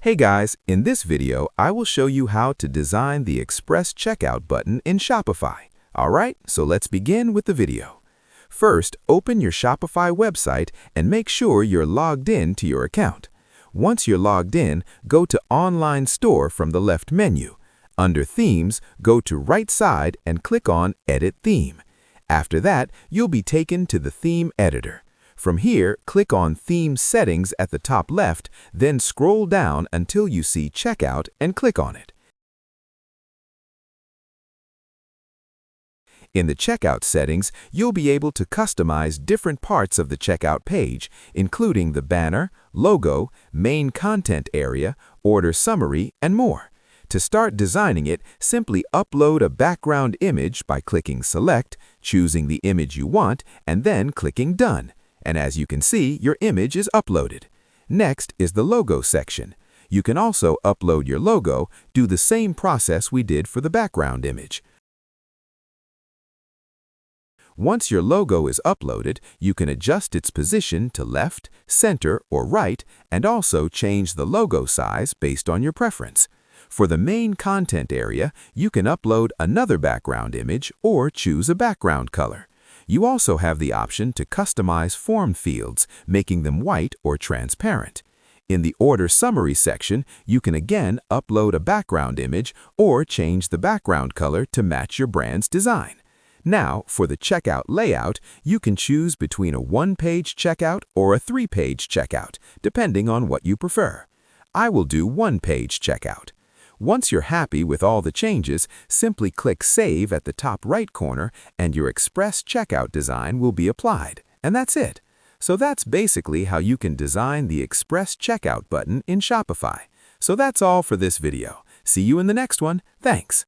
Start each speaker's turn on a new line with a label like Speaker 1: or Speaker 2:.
Speaker 1: Hey guys, in this video, I will show you how to design the Express Checkout button in Shopify. Alright, so let's begin with the video. First, open your Shopify website and make sure you're logged in to your account. Once you're logged in, go to Online Store from the left menu. Under Themes, go to right side and click on Edit Theme. After that, you'll be taken to the Theme Editor. From here, click on Theme Settings at the top left, then scroll down until you see Checkout and click on it. In the Checkout settings, you'll be able to customize different parts of the checkout page, including the banner, logo, main content area, order summary, and more. To start designing it, simply upload a background image by clicking Select, choosing the image you want, and then clicking Done. And as you can see, your image is uploaded. Next is the logo section. You can also upload your logo, do the same process we did for the background image. Once your logo is uploaded, you can adjust its position to left, center, or right, and also change the logo size based on your preference. For the main content area, you can upload another background image or choose a background color. You also have the option to customize form fields, making them white or transparent. In the Order Summary section, you can again upload a background image or change the background color to match your brand's design. Now, for the checkout layout, you can choose between a one-page checkout or a three-page checkout, depending on what you prefer. I will do one-page checkout. Once you're happy with all the changes, simply click Save at the top right corner and your Express Checkout design will be applied. And that's it. So that's basically how you can design the Express Checkout button in Shopify. So that's all for this video. See you in the next one. Thanks.